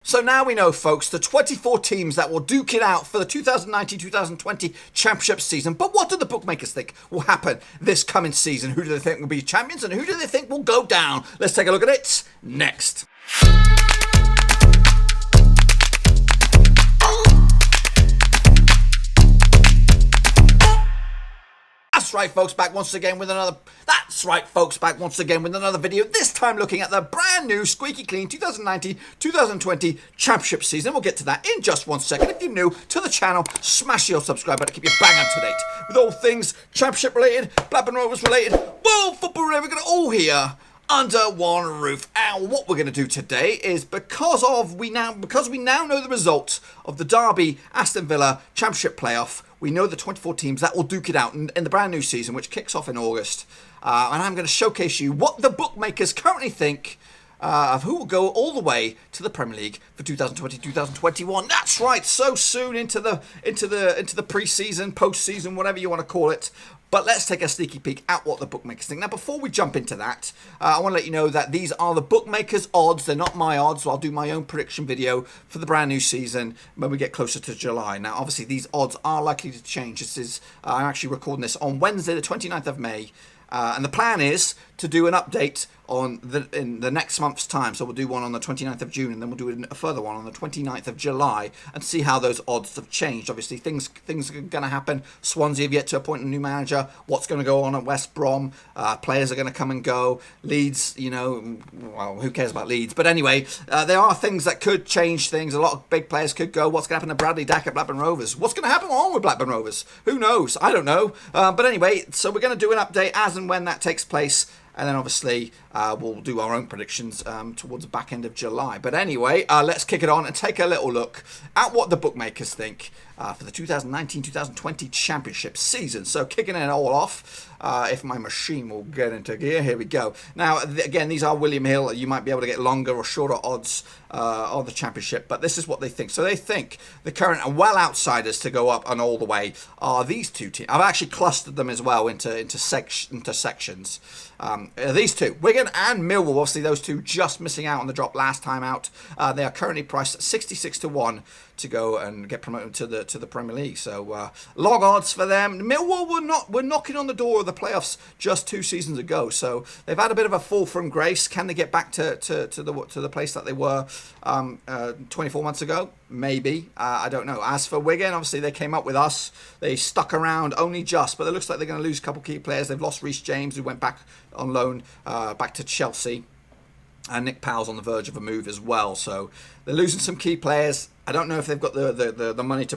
So now we know, folks, the 24 teams that will duke it out for the 2019-2020 Championship season. But what do the bookmakers think will happen this coming season? Who do they think will be champions and who do they think will go down? Let's take a look at it next. That's right, folks, back once again with another video, this time looking at the brand new squeaky clean 2019-2020 Championship season. We'll get to that in just 1 second. If you're new to the channel, smash your subscribe button to keep you bang up to date with all things Championship related, Blackburn Rovers related, world football related. We're going to all here under one roof. And what we're going to do today is because we now know the result of the Derby Aston Villa Championship playoff. We know the 24 teams that will duke it out in the brand new season, which kicks off in August. And I'm going to showcase you what the bookmakers currently think of who will go all the way to the Premier League for 2020-2021. That's right, so soon into the pre-season, post-season, whatever you want to call it. But let's take a sneaky peek at what the bookmakers think. Now, before we jump into that, I want to let you know that these are the bookmakers' odds. They're not my odds, so I'll do my own prediction video for the brand new season when we get closer to July. Now, obviously, these odds are likely to change. I'm actually recording this on Wednesday, the 29th of May. And the plan is to do an update in the next month's time. So we'll do one on the 29th of June and then we'll do a further one on the 29th of July and see how those odds have changed. Obviously, things are going to happen. Swansea have yet to appoint a new manager. What's going to go on at West Brom? Players are going to come and go. Leeds, well, who cares about Leeds? But anyway, there are things that could change things. A lot of big players could go. What's going to happen to Bradley Dack at Blackburn Rovers? What's going to happen on with Blackburn Rovers? Who knows? I don't know. But anyway, so we're going to do an update as and when that takes place. And then obviously we'll do our own predictions towards the back end of July. But anyway, let's kick it on and take a little look at what the bookmakers think for the 2019-2020 Championship season. So kicking it all off, if my machine will get into gear, here we go. Now, again, these are William Hill. You might be able to get longer or shorter odds on the Championship, but this is what they think. So they think the current and well outsiders to go up and all the way are these two teams. I've actually clustered them as well into sections. These two, Wigan and Millwall, obviously those two just missing out on the drop last time out. They are currently priced at 66-1 to go and get promoted to the Premier League. So long odds for them. Millwall were knocking on the door of the playoffs just 2 seasons ago. So they've had a bit of a fall from grace. Can they get back to the place that they were 24 months ago? Maybe. I don't know. As for Wigan, obviously they came up with us. They stuck around only just, but it looks like they're going to lose a couple key players. They've lost Reece James, who went back on loan back to Chelsea. And Nick Powell's on the verge of a move as well. So they're losing some key players. I don't know if they've got the money to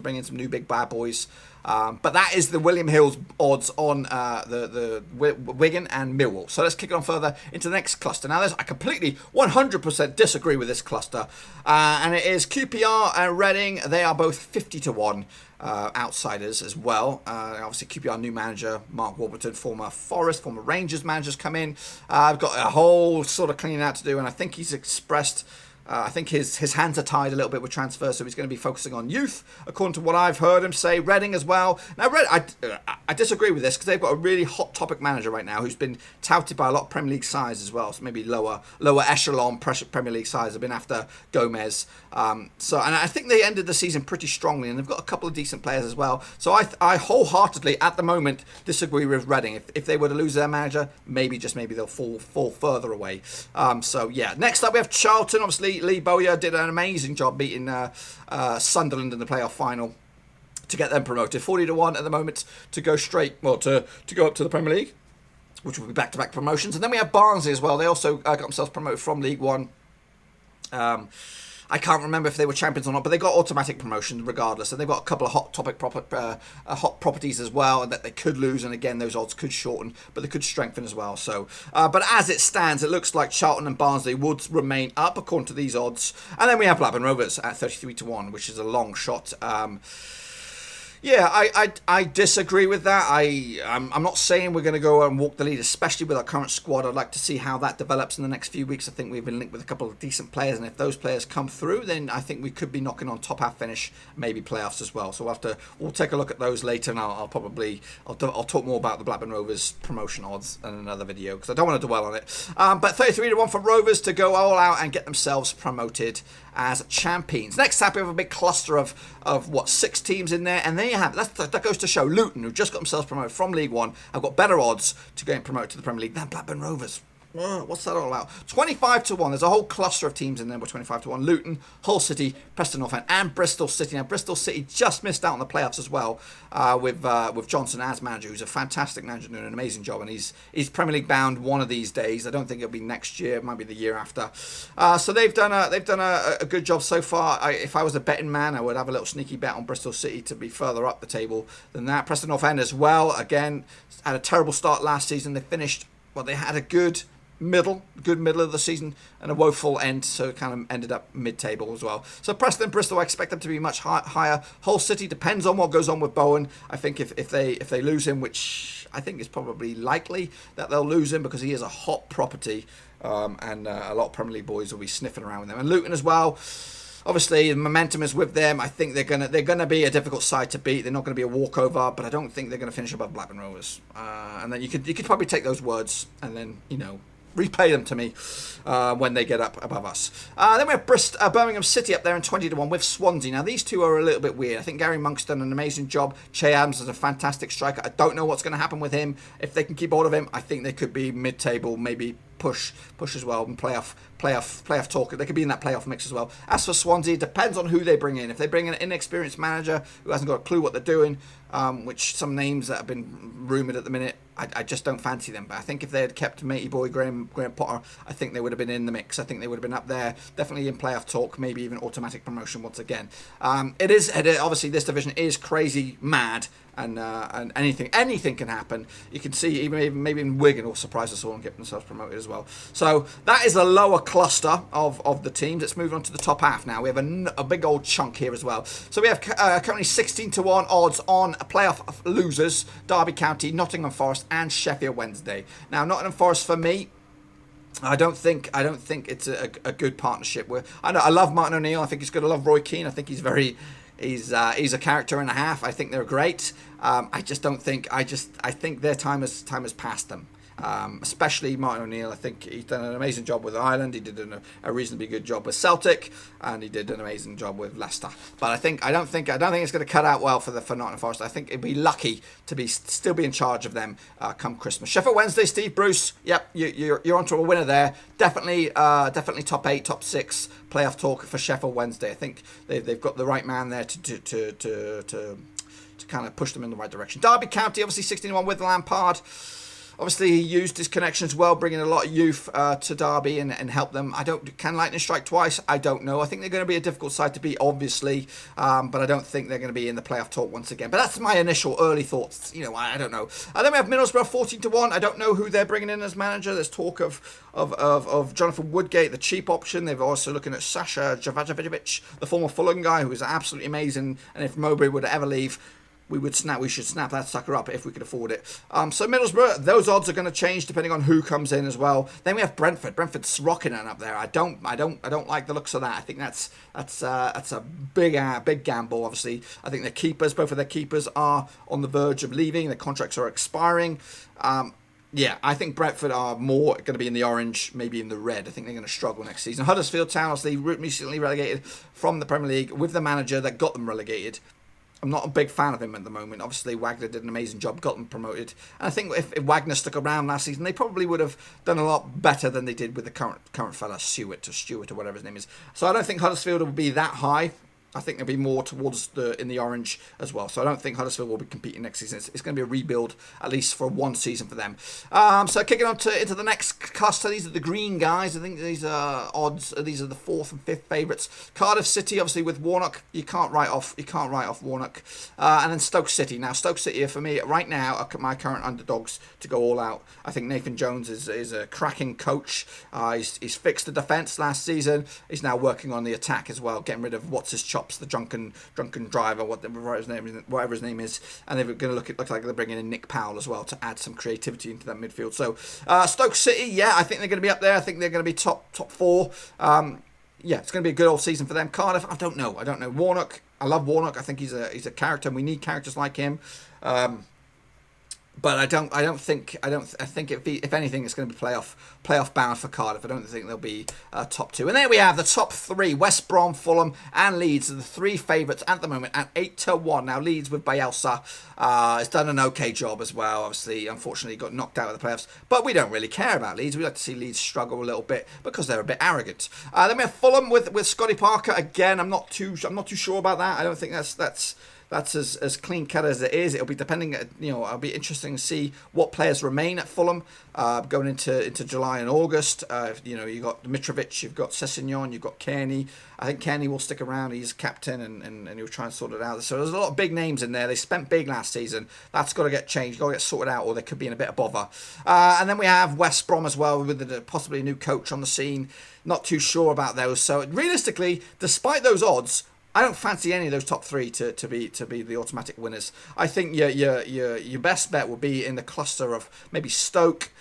bring in some new big bad boys. But that is the William Hill's odds on the Wigan and Millwall. So let's kick it on further into the next cluster. Now, I completely 100% disagree with this cluster. And it is QPR and Reading. They are both 50-1. Outsiders as well. Obviously, QPR new manager Mark Warburton, former Forest, former Rangers managers come in. I've got a whole sort of cleaning out to do, and I think he's expressed. I think his hands are tied a little bit with transfers, so he's going to be focusing on youth, according to what I've heard him say. Reading as well. Now, I disagree with this because they've got a really hot topic manager right now who's been touted by a lot of Premier League sides as well. So maybe lower echelon Premier League sides have been after Gomez. And I think they ended the season pretty strongly, and they've got a couple of decent players as well. So I wholeheartedly, at the moment, disagree with Reading. If they were to lose their manager, maybe they'll fall further away. So yeah. Next up, we have Charlton. Obviously, Lee Bowyer did an amazing job beating Sunderland in the playoff final to get them promoted. 40-1 at the moment to go to go up to the Premier League, which will be back-to-back promotions. And then we have Barnsley as well. They also got themselves promoted from League One. I can't remember if they were champions or not, but they got automatic promotion regardless. And they've got a couple of hot properties as well that they could lose. And again, those odds could shorten, but they could strengthen as well. So, but as it stands, it looks like Charlton and Barnsley would remain up according to these odds. And then we have Blackburn Rovers at 33-1, which is a long shot. Yeah, I disagree with that. I'm not saying we're going to go and walk the lead, especially with our current squad. I'd like to see how that develops in the next few weeks. I think we've been linked with a couple of decent players, and if those players come through, then I think we could be knocking on top half finish, maybe playoffs as well. So we'll take a look at those later, and I'll talk more about the Blackburn Rovers promotion odds in another video because I don't want to dwell on it. But 33-1 for Rovers to go all out and get themselves promoted as champions. Next up, we have a big cluster of what, 6 teams in there, and there you have it. That goes to show Luton, who just got themselves promoted from League One, have got better odds to getting promoted to the Premier League than Blackburn Rovers. What's that all about? 25-1. There's a whole cluster of teams in there with 25-1. Luton, Hull City, Preston North End, and Bristol City. Now, Bristol City just missed out on the playoffs as well with Johnson as manager, who's a fantastic manager, doing an amazing job, and he's Premier League bound one of these days. I don't think it'll be next year. It might be the year after. So they've done a good job so far. If I was a betting man, I would have a little sneaky bet on Bristol City to be further up the table than that. Preston North End as well. Again, had a terrible start last season. They finished. Well, they had a good middle of the season and a woeful end, so it kind of ended up mid-table as well. So Preston and Bristol, I expect them to be much higher. Hull City depends on what goes on with Bowen. I think if they lose him, which I think is probably likely that they'll lose him because he is a hot property, and a lot of Premier League boys will be sniffing around with them. And Luton as well. Obviously, the momentum is with them. I think they're gonna be a difficult side to beat. They're not going to be a walkover, but I don't think they're going to finish above Blackburn Rovers. And then you could probably take those words and then replay them to me when they get up above us. Then we have Birmingham City up there in 20-1 with Swansea. Now, these two are a little bit weird. I think Gary Monk's done an amazing job. Che Adams is a fantastic striker. I don't know what's going to happen with him. If they can keep hold of him, I think they could be mid-table, maybe push as well, and playoff talk. They could be in that playoff mix as well. As for Swansea, it depends on who they bring in. If they bring in an inexperienced manager who hasn't got a clue what they're doing, which some names that have been rumoured at the minute, I just don't fancy them. But I think if they had kept matey boy Graham Potter, I think they would have been in the mix. I think they would have been up there, definitely in playoff talk, maybe even automatic promotion once again. Obviously this division is crazy mad, and anything can happen. You can see even maybe Wigan will surprise us all and get themselves promoted as well. So that is the lower cluster of the teams. Let's move on to the top half now. We have a big old chunk here as well. So we have currently 16-1 odds on playoff losers: Derby County, Nottingham Forest, and Sheffield Wednesday. Now, Nottingham Forest for me, I don't think it's a good partnership. I love Martin O'Neill. I think he's good. I love Roy Keane. I think he's a character and a half. I think they're great. I think their time has passed them. Especially Martin O'Neill. I think he's done an amazing job with Ireland. He did a reasonably good job with Celtic, and he did an amazing job with Leicester. But I don't think it's going to cut out well for Nottingham Forest. I think it'd be lucky to still be in charge of them come Christmas. Sheffield Wednesday, Steve Bruce. Yep, you're onto a winner there. Definitely top 8, top 6 playoff talk for Sheffield Wednesday. I think they've got the right man there to kind of push them in the right direction. Derby County, obviously 16-1 with Lampard. Obviously, he used his connections well, bringing a lot of youth to Derby and help them. Can lightning strike twice? I don't know. I think they're going to be a difficult side to beat, obviously, but I don't think they're going to be in the playoff talk once again. But that's my initial early thoughts. I don't know. Then we have Middlesbrough 14-1. I don't know who they're bringing in as manager. There's talk of Jonathan Woodgate, the cheap option. They're also looking at Sasha Javajovic, the former Fulham guy, who is absolutely amazing. And if Mowbray would ever leave, we should snap that sucker up if we could afford it. So Middlesbrough, those odds are going to change depending on who comes in as well. Then we have Brentford. Brentford's rocking it up there. I don't like the looks of that. I think that's a big gamble. Obviously, I think both of their keepers are on the verge of leaving. Their contracts are expiring. Yeah, I think Brentford are more going to be in the orange, maybe in the red. I think they're going to struggle next season. Huddersfield Town, obviously, recently relegated from the Premier League with the manager that got them relegated. I'm not a big fan of him at the moment. Obviously, Wagner did an amazing job, got them promoted. And I think if Wagner stuck around last season, they probably would have done a lot better than they did with the current fella, Stewart or whatever his name is. So I don't think Huddersfield will be that high. I think they'll be more towards in the orange as well. So I don't think Huddersfield will be competing next season. It's going to be a rebuild, at least for one season for them. So kicking on into the next cluster, these are the green guys. I think these are odds. These are the 4th and 5th favourites. Cardiff City, obviously with Warnock, you can't write off Warnock. And then Stoke City. Now Stoke City, for me right now, are my current underdogs to go all out. I think Nathan Jones is a cracking coach. He's fixed the defence last season. He's now working on the attack as well, getting rid of Wotsa's chop chops, the drunken driver, whatever his name is, and they're going to look like they're bringing in Nick Powell as well to add some creativity into that midfield. So Stoke City, yeah, I think they're going to be up there. I think they're going to be top 4. Yeah, it's going to be a good old season for them. Cardiff, I don't know. Warnock, I love Warnock. I think he's a character, and we need characters like him. But I think if anything, it's going to be playoff bound for Cardiff. I don't think they'll be top 2. And there we have the top 3: West Brom, Fulham, and Leeds are the 3 favourites at the moment at 8-1. Now Leeds with Bielsa has done an okay job as well. Obviously, unfortunately, got knocked out of the playoffs. But we don't really care about Leeds. We like to see Leeds struggle a little bit because they're a bit arrogant. Then we have Fulham with Scotty Parker again. I'm not too sure about that. I don't think that's as clean cut as it is. It'll be depending, it'll be interesting to see what players remain at Fulham going into July and August. You've got Mitrovic, you've got Sessegnon, you've got Kearney. I think Kearney will stick around. He's captain and he'll try and sort it out. So there's a lot of big names in there. They spent big last season. That's got to get changed, got to get sorted out, or they could be in a bit of bother. And then we have West Brom as well with possibly a new coach on the scene. Not too sure about those. So realistically, despite those odds, I don't fancy any of those top 3 to be the automatic winners. I think your best bet will be in the cluster of maybe Stoke,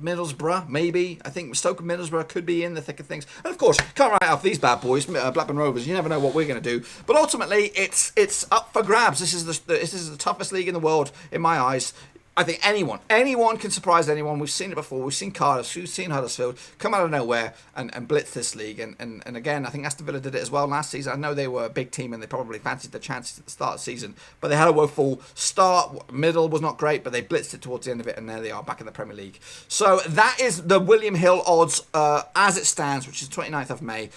Middlesbrough, maybe. I think Stoke and Middlesbrough could be in the thick of things. And of course, can't write off these bad boys, Blackburn Rovers. You never know what we're going to do. But ultimately, it's up for grabs. This is the toughest league in the world in my eyes. I think anyone can surprise anyone. We've seen it before. We've seen Cardiff, we've seen Huddersfield come out of nowhere and blitz this league. And again, I think Aston Villa did it as well last season. I know they were a big team and they probably fancied the chances at the start of the season, but they had a woeful start. Middle was not great, but they blitzed it towards the end of it, and there they are back in the Premier League. So that is the William Hill odds as it stands, which is 29th of May.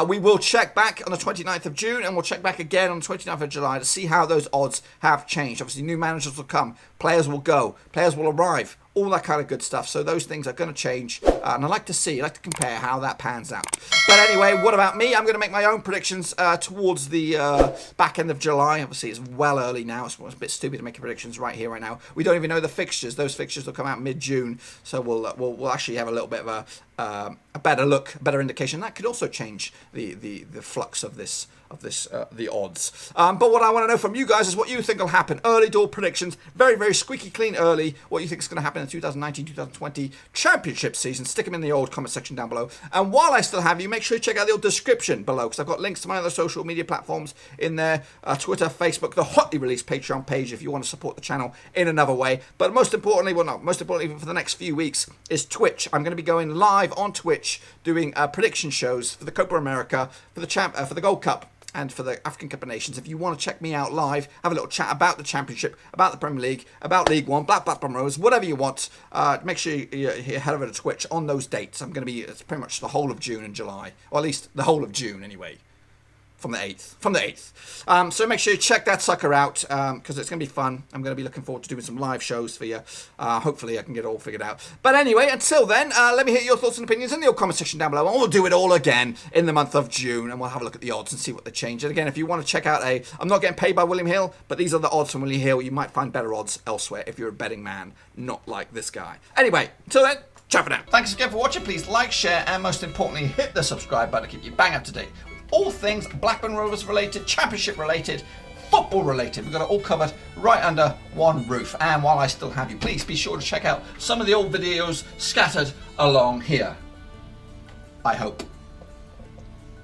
We will check back on the 29th of June, and we'll check back again on the 29th of July to see how those odds have changed. Obviously, new managers will come, players will go, players will arrive, all that kind of good stuff. So those things are going to change, and I like to compare how that pans out. But anyway, what about me? I'm going to make my own predictions towards the back end of July. Obviously, it's well early now. It's a bit stupid to make predictions right here, right now. We don't even know the fixtures. Those fixtures will come out mid-June, so we'll actually have a little bit of a better look, a better indication. That could also change the flux of this. The odds. But what I want to know from you guys is what you think will happen. Early door predictions, very, very squeaky clean early. What you think is going to happen in the 2019-2020 Championship season. Stick them in the old comment section down below. And while I still have you, make sure you check out the old description below, because I've got links to my other social media platforms in there. Twitter, Facebook, the hotly released Patreon page if you want to support the channel in another way. But most importantly for the next few weeks is Twitch. I'm going to be going live on Twitch doing prediction shows for the Copa America, for the Gold Cup, and for the African Cup of Nations. If you want to check me out live, have a little chat about the Championship, about the Premier League, about League One, Blackburn Rovers, whatever you want, make sure you head over to Twitch on those dates. It's pretty much the whole of June and July, or at least the whole of June anyway. From the 8th. So make sure you check that sucker out, because it's going to be fun. I'm going to be looking forward to doing some live shows for you. Hopefully I can get it all figured out. But anyway, until then, let me hear your thoughts and opinions in the comment section down below. And we'll do it all again in the month of June, and we'll have a look at the odds and see what they change. And again, if you want to check out I'm not getting paid by William Hill, but these are the odds from William Hill. You might find better odds elsewhere if you're a betting man, not like this guy. Anyway, until then, ciao for now. Thanks again for watching. Please like, share, and most importantly, hit the subscribe button to keep you bang up to date. All things Blackburn Rovers related, Championship related, football related. We've got it all covered right under one roof. And while I still have you, please be sure to check out some of the old videos scattered along here. I hope.